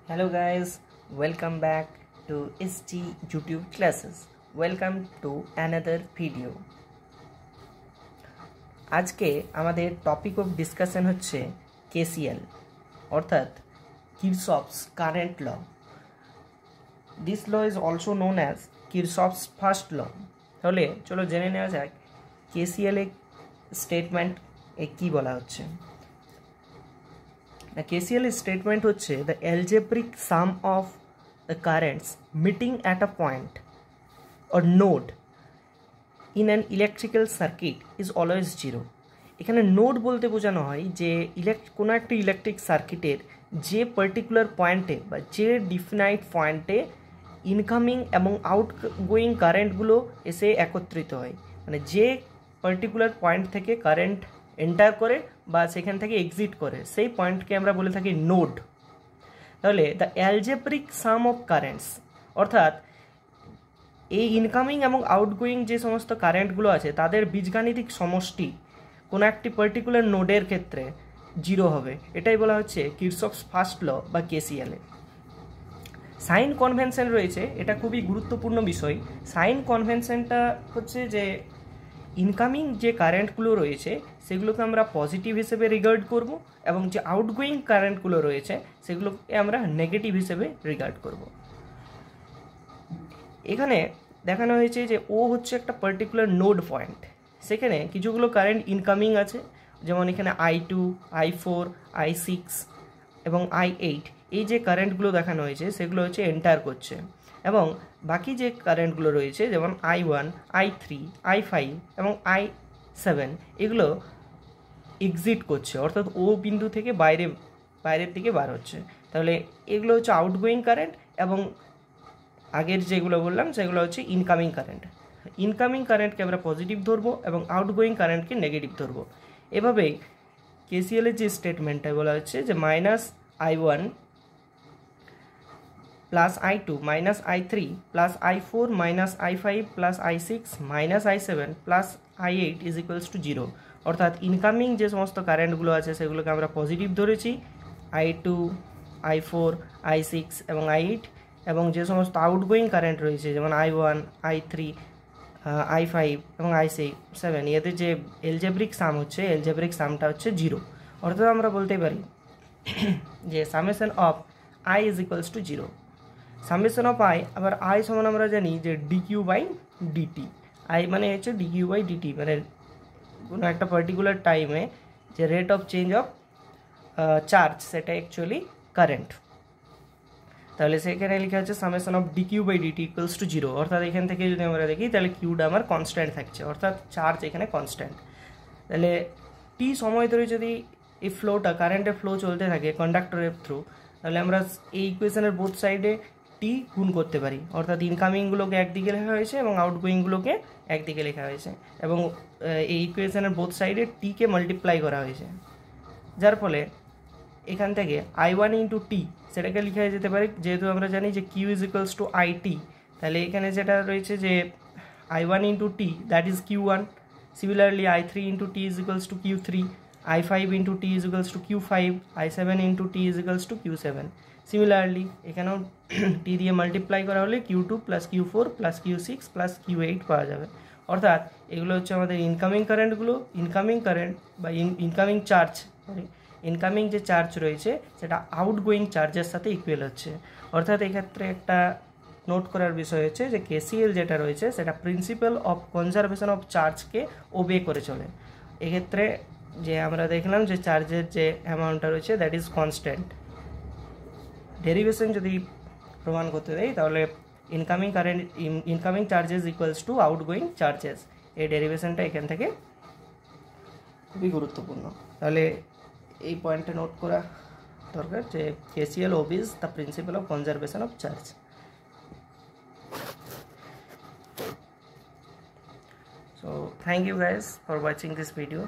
Hello guys, welcome back to ST YouTube classes. Welcome to another video. আজকে আমাদের topic of discussion হচ্ছে KCL অর্থাৎ Kirchhoff's current law. This law is also known as Kirchhoff's first law. তাহলে চলো জেনে নেওয়া যাক KCL এর স্টেটমেন্ট এ কি বলা হচ্ছে। The KCL statement হচ্ছে the algebraic sum of the currents meeting at a point or node in an electrical circuit is always zero. এখানে নোড বলতে বোঝানো হয় যে কোনো একটা ইলেকট্রিক সার্কিটের যে পার্টিকুলার পয়েন্টে বা যে ডিফিনাইট পয়েন্টে ইনকামিং এবং আউটগোয়িং কারেন্টগুলো এসে একত্রিত হয়, মানে যে পার্টিকুলার পয়েন্ট থেকে কারেন্ট এন্টার করে বা সেখান থেকে এক্সিট করে সেই পয়েন্টকে আমরা বলে থাকি নোড। তাহলে the algebraic some of currents অর্থাৎ এই ইনকামিং এবং আউটগোয়িং যে সমস্ত কারেন্টগুলো আছে তাদের বীজগাণিতিক সমষ্টি কোনো একটি পার্টিকুলার নোডের ক্ষেত্রে জিরো হবে, এটাই বলা হচ্ছে কিরচফস ফার্স্ট ল বা KCL। সাইন কনভেনশন রয়েছে, এটা খুবই গুরুত্বপূর্ণ বিষয়। সাইন কনভেনশনটা হচ্ছে যে ইনকামিং যে কারেন্টগুলো রয়েছে সেগুলোকে আমরা পজিটিভ হিসেবে রিগার্ড করব এবং যে আউটগোয়িং কারেন্টগুলো রয়েছে সেগুলোকে আমরা নেগেটিভ হিসেবে রিগার্ড করব। এখানে দেখানো হয়েছে যে ও হচ্ছে একটা পার্টিকুলার নোড পয়েন্ট, সেখানে কিছুগুলো কারেন্ট ইনকামিং আছে, যেমন এখানে I2, I4, I6 এবং I8 এই যে কারেন্টগুলো দেখানো হয়েছে সেগুলো হচ্ছে এন্টার করছে, এবং বাকি যে কারেন্টগুলো রয়েছে যেমন I1, I3, I5 এবং I7 এগুলো এক্সিট করছে, অর্থাৎ ও বিন্দু থেকে বাইরের দিকে বার হচ্ছে। তাহলে এগুলো হচ্ছে আউটগোয়িং কারেন্ট এবং আগের যেগুলো বললাম সেগুলো হচ্ছে ইনকামিং কারেন্ট। ইনকামিং কারেন্টকে আমরা পজিটিভ ধরবো এবং আউটগোয়িং কারেন্টকে নেগেটিভ ধরবো। এভাবেই KCL এর যে স্টেটমেন্টটা বলা হচ্ছে যে -I1 plus I2 minus I3 plus I4 minus I5 plus I6 minus I7 plus I8 is equals to 0, অর্থাৎ ইনকামিং যে সমস্ত কারেন্টগুলো আছে সেগুলোকে আমরা পজিটিভ ধরেছি, I2, I4, I6 এবং I8, এবং যে সমস্ত আউটগোয়িং কারেন্ট রয়েছে যেমন I1, I3, I5 এবং I7 এদের যে এলজেব্রিক সাম হচ্ছে এলজেব্রিক সামটা হচ্ছে 0, অর্থাৎ আমরা বলতে পারি যে summation of I is equals to 0। Summation of I, আবার I সমান আমরা জানি যে dq/dt। I মানে হচ্ছে dq/dt, মানে কোনো একটা পার্টিকুলার টাইমে যে rate of change of charge সেটা অ্যাকচুয়ালি কারেন্ট। তাহলে সেখানে লেখা আছে summation of dq/dt equals to 0, অর্থাৎ এখান থেকে যদি আমরা দেখি তাহলে কিউটা আমার কনস্ট্যান্ট থাকছে, অর্থাৎ চার্জ এখানে কনস্ট্যান্ট। তাহলে টি সময় ধরে যদি এই ফ্লোটা কারেন্টের ফ্লো চলতে থাকে কন্ডাক্টরের থ্রু, তাহলে আমরা এই ইকুয়েশনের বোথ সাইডে টি গুণ করতে পারি, অর্থাৎ ইনকামিংগুলোকে একদিকে লেখা হয়েছে এবং আউটগোয়িংগুলোকে একদিকে লেখা হয়েছে, এবং এই ইকুয়েশনের বোথ সাইডে টিকে মাল্টিপ্লাই করা হয়েছে, যার ফলে এখান থেকে I1 ইন্টু টি সেটাকে লেখা যেতে পারে, যেহেতু আমরা জানি যে Q is equals to IT, তাহলে এখানে যেটা রয়েছে যে I1 into T that is Q1, similarly I3 into T is equals to Q3, I5 into T is equals to Q5, I7 into T is equals to Q7. Similarly এখানেও T দিয়ে multiply করা হলে Q2 plus Q4 plus Q6 plus Q8 পাওয়া যাবে, অর্থাৎ এগুলো হচ্ছে আমাদের ইনকামিং কারেন্টগুলো। ইনকামিং কারেন্ট বা ইনকামিং চার্জ, ইনকামিং যে চার্জ রয়েছে সেটা আউটগোয়িং চার্জের সাথে ইকুয়াল হচ্ছে, অর্থাৎ এক্ষেত্রে একটা নোট করার বিষয় হচ্ছে যে KCL যেটা রয়েছে সেটা প্রিন্সিপাল অফ কনজারভেশন অফ চার্জকে ওবে করে চলে। এক্ষেত্রে যে আমরা দেখলাম যে চার্জের যে অ্যামাউন্টটা রয়েছে দ্যাট ইজ কনস্ট্যান্ট। ডেরিভেশন যদি প্রমাণ করতে দেয় তাহলে incoming charges equals to outgoing charges, এই ডেরিভেশনটা এখান থেকে খুবই গুরুত্বপূর্ণ। তাহলে এই পয়েন্টটা নোট করা দরকার যে KCL obeys the principle of conservation of charge. So thank you guys for watching this video.